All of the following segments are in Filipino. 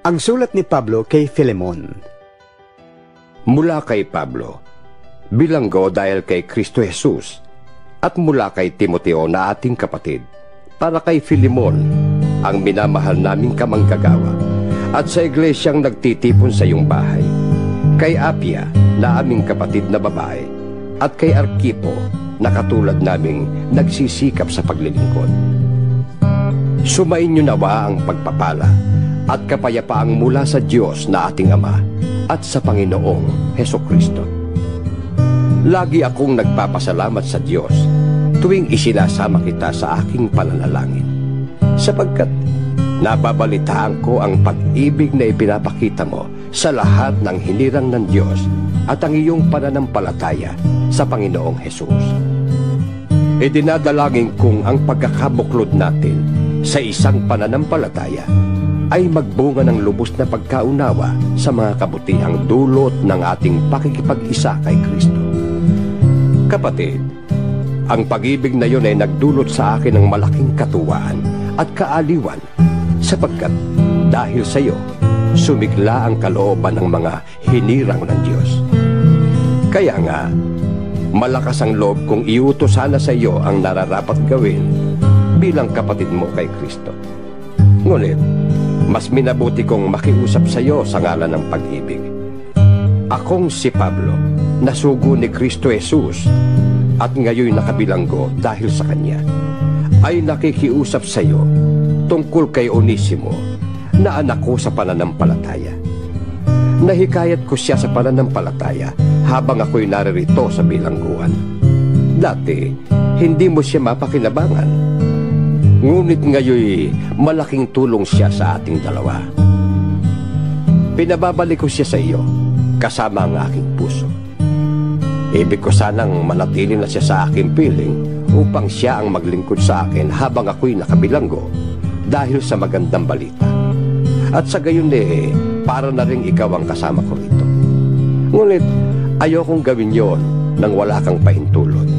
Ang sulat ni Pablo kay Filemon. Mula kay Pablo, bilanggo dahil kay Kristo Jesus, at mula kay Timoteo na ating kapatid, para kay Filemon, ang minamahal naming kamanggagawa, at sa iglesyang nagtitipon sa iyong bahay, kay Apia na aming kapatid na babae, at kay Arkipo na katulad naming nagsisikap sa paglilingkod. Sumainyo nawa ang pagpapala at kapayapaang mula sa Diyos na ating Ama at sa Panginoong Hesukristo. Lagi akong nagpapasalamat sa Diyos tuwing isinasama kita sa aking pananalangin, sapagkat nababalitaan ko ang pag-ibig na ipinapakita mo sa lahat ng hinirang ng Diyos at ang iyong pananampalataya sa Panginoong Hesus. Idinadalangin kong ang pagkakabuklod natin sa isang pananampalataya ay magbunga ng lubos na pagkaunawa sa mga kabutihang dulot ng ating pakikipag-isa kay Kristo. Kapatid, ang pag-ibig na yun ay nagdulot sa akin ng malaking katuwaan at kaaliwan, sapagkat dahil sa iyo, sumigla ang kalooban ng mga hinirang ng Diyos. Kaya nga, malakas ang loob kong iutos sana sa iyo ang nararapat gawin bilang kapatid mo kay Kristo. Ngunit, mas minabuti kong makiusap sa iyo sa ngalan ng pag-ibig. Akong si Pablo, nasugo ni Kristo Jesus, at ngayon nakabilanggo dahil sa Kanya, ay nakikiusap sa iyo tungkol kay Onesimo, na anak ko sa pananampalataya. Nahikayat ko siya sa pananampalataya habang ako'y naririto sa bilangguan. Dati, hindi mo siya mapakinabangan. Ngunit ngayon, malaking tulong siya sa ating dalawa. Pinababalik ko siya sa iyo, kasama ang aking puso. Ibig ko sanang manatili na siya sa aking piling upang siya ang maglingkod sa akin habang ako'y nakabilanggo dahil sa magandang balita. At sa gayon para na rin ikaw ang kasama ko rito. Ngunit ayokong gawin yon nang wala kang pahintulot,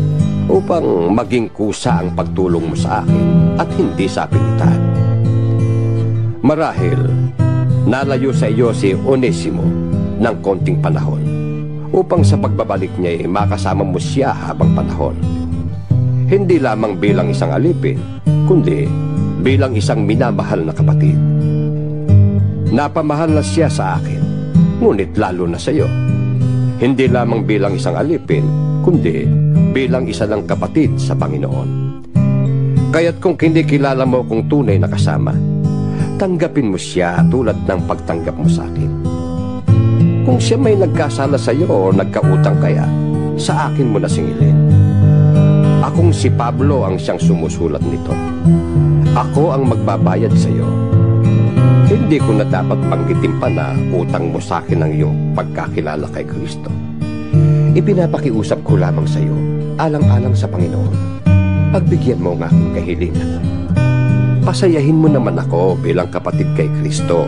upang maging kusa ang pagtulong mo sa akin at hindi sa pilitan. Marahil, nalayo sa iyo si Onesimo ng konting panahon, upang sa pagbabalik niya makasama mo siya habang panahon. Hindi lamang bilang isang alipin, kundi bilang isang minamahal na kapatid. Napamahal na siya sa akin, ngunit lalo na sa iyo. Hindi lamang bilang isang alipin, kundi bilang isa ng kapatid sa Panginoon. Kaya't kung hindi kilala mo kung tunay na kasama, tanggapin mo siya tulad ng pagtanggap mo sa akin. Kung siya may nagkasala sa iyo o nagkautang kaya, sa akin mo na singilin. Akong si Pablo ang siyang sumusulat nito. Ako ang magbabayad sa iyo. Hindi ko na dapat banggitin pa na utang mo sa akin ang iyong pagkakilala kay Kristo. Ipinapakiusap ko lamang sa iyo, alang-alang sa Panginoon. Pagbigyan mo ang aking kahilingan. Pasayahin mo naman ako bilang kapatid kay Kristo.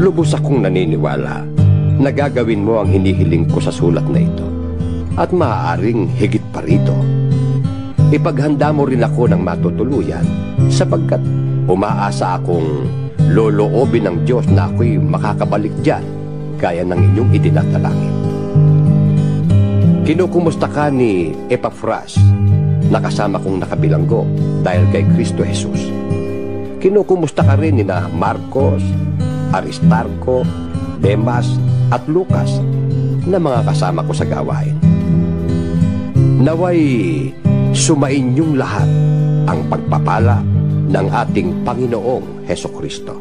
Lubos akong naniniwala na gagawin mo ang hinihiling ko sa sulat na ito, at maaaring higit pa rito. Ipaghanda mo rin ako ng matutuluyan, sapagkat umaasa akong loloobin ng Diyos na ako'y makakabalik dyan gaya ng inyong idinadalangin. Kinukumusta ka ni Epafras na kasama kong nakabilanggo dahil kay Kristo Jesus. Kinukumusta ka rin ni na Marcos, Aristarco, Demas at Lucas na mga kasama ko sa gawain. Naway sumainyong lahat ang pagpapala ng ating Panginoong Hesukristo.